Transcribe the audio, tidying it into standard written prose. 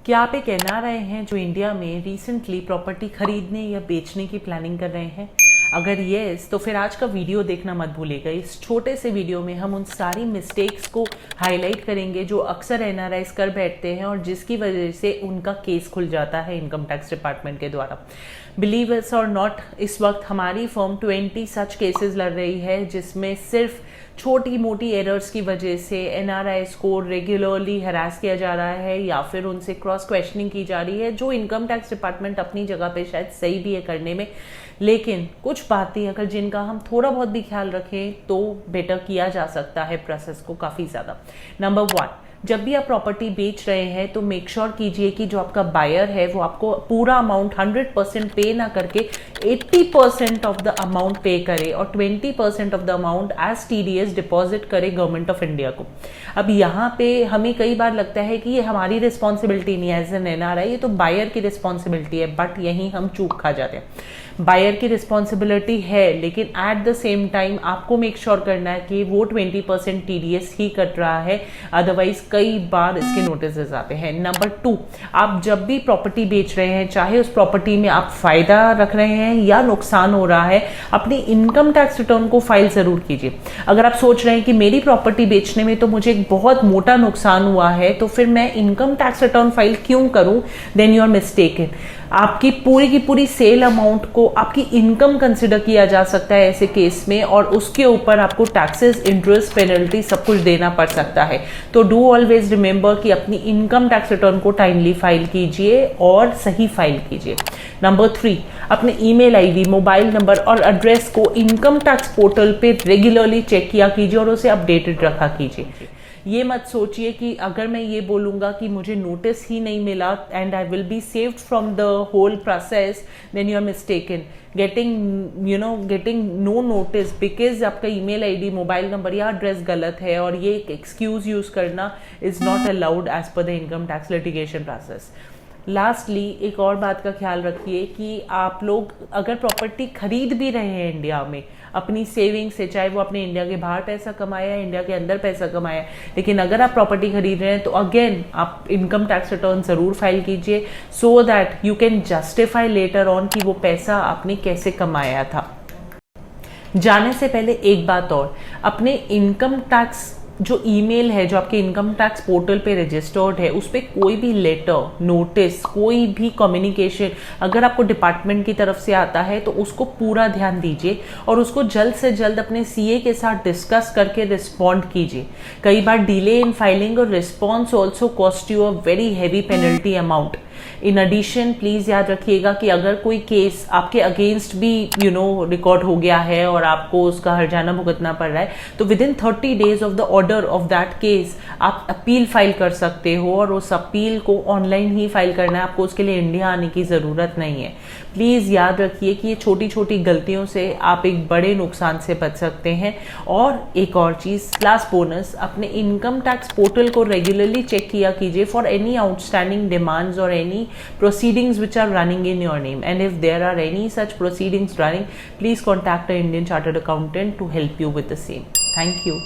क्या आप एक एनआरआई हैं जो इंडिया में रिसेंटली प्रॉपर्टी खरीदने या बेचने की प्लानिंग कर रहे हैं? अगर येस तो फिर आज का वीडियो देखना मत भूलिएगा। इस छोटे से वीडियो में हम उन सारी मिस्टेक्स को हाईलाइट करेंगे जो अक्सर एनआरआईज कर बैठते हैं और जिसकी वजह से उनका केस खुल जाता है इनकम टैक्स डिपार्टमेंट के द्वारा। बिलीव इट्स और नॉट, इस वक्त हमारी फर्म 20 सच केसेस लड़ रही है जिसमें सिर्फ छोटी मोटी एरर्स की वजह से एनआरआईज को रेगुलरली हरास किया जा रहा है या फिर उनसे क्रॉस क्वेश्चनिंग की जा रही है, जो इनकम टैक्स डिपार्टमेंट अपनी जगह पे शायद सही भी है करने में, लेकिन कुछ बातें अगर जिनका हम थोड़ा बहुत भी ख्याल रखें तो बेटर किया जा सकता है प्रोसेस को काफ़ी ज़्यादा। नंबर 1, जब भी आप प्रॉपर्टी बेच रहे हैं तो मेक श्योर कीजिए कि जो आपका बायर है वो आपको पूरा अमाउंट 100% पे ना करके 80% ऑफ द अमाउंट पे करे और 20% of the amount as TDS deposit करे गवर्नमेंट ऑफ इंडिया को। अब यहाँ पे हमें कई बार लगता है कि ये हमारी रिस्पॉन्सिबिलिटी नहीं है एज एन एनआरआई, ये तो बायर की रिस्पॉन्सिबिलिटी है, बट यहीं हम चूक खा जाते हैं। बायर की रिस्पॉन्सिबिलिटी है, लेकिन एट द सेम टाइम आपको मेक श्योर करना है कि वो 20% टीडीएस ही कट रहा है, अदरवाइज कई बार इसके नोटिस आते हैं। नंबर 2, आप जब भी प्रॉपर्टी बेच रहे हैं, चाहे उस प्रॉपर्टी में आप फायदा रख रहे हैं या नुकसान हो रहा है, अपनी इनकम टैक्स रिटर्न को फाइल जरूर कीजिए। अगर आप सोच रहे हैं कि मेरी प्रॉपर्टी बेचने में तो मुझे एक बहुत मोटा नुकसान हुआ है तो फिर मैं इनकम टैक्स रिटर्न फाइल क्यों करूं, देन यू आर मिस्टेकन। आपकी पूरी की पूरी सेल अमाउंट को आपकी इनकम कंसिडर किया जा सकता है ऐसे केस में, और उसके ऊपर आपको टैक्सेस, इंटरेस्ट, पेनल्टी सब कुछ देना पड़ सकता है। तो डू ऑलवेज रिमेंबर कि अपनी इनकम टैक्स रिटर्न को टाइमली फाइल कीजिए और सही फाइल कीजिए। नंबर 3, अपने ईमेल आईडी, मोबाइल नंबर और एड्रेस को इनकम टैक्स पोर्टल पे रेगुलरली चेक किया कीजिए और उसे अपडेटेड रखा कीजिए। ये मत सोचिए कि अगर मैं ये बोलूंगा कि मुझे नोटिस ही नहीं मिला and I will be saved from the whole process, then you are mistaken. Getting no notice because आपका ईमेल आईडी, मोबाइल नंबर या एड्रेस गलत है और ये एक एक्सक्यूज यूज करना is not allowed as per the income tax litigation process. Lastly एक और बात का ख्याल रखिए कि आप लोग अगर प्रॉपर्टी खरीद भी रहे हैं इंडिया में अपनी सेविंग से, चाहे वो अपने इंडिया के बाहर पैसा कमाया या इंडिया के अंदर पैसा कमाया, लेकिन अगर आप प्रॉपर्टी खरीद रहे हैं तो अगेन आप इनकम टैक्स रिटर्न जरूर फाइल कीजिए so that you can justify later on कि वो पैसा आपने कैसे कमाया था। जाने से पहले एक बात और, अपने इनकम टैक्स जो ईमेल है जो आपके इनकम टैक्स पोर्टल पे रजिस्टर्ड है, उस पर कोई भी लेटर, नोटिस, कोई भी कम्युनिकेशन अगर आपको डिपार्टमेंट की तरफ से आता है तो उसको पूरा ध्यान दीजिए और उसको जल्द से जल्द अपने सीए के साथ डिस्कस करके रिस्पॉन्ड कीजिए। कई बार डिले इन फाइलिंग और response also cost you a very heavy penalty amount. In addition please याद रखिएगा कि अगर कोई केस आपके अगेंस्ट भी रिकॉर्ड हो गया है और आपको उसका हर्जाना भुगतना पड़ रहा है तो with in 30 days of the order of that case आप अपील फाइल कर सकते हो और उस अपील को ऑनलाइन ही फाइल करना है, आपको उसके लिए इंडिया आने की जरूरत नहीं है। प्लीज याद रखिए कि ये छोटी छोटी गलतियों से आप एक बड़े नुकसान से बच सकते हैं। और एक और चीज, क्लास बोनस, अपने इनकम टैक्स पोर्टल को रेगुलरली चेक किया कीजिए फॉर एनी आउटस्टैंडिंग डिमांड्स और any proceedings which are running in your name, and if there are any such proceedings running, please contact an Indian Chartered Accountant to help you with the same. Thank you.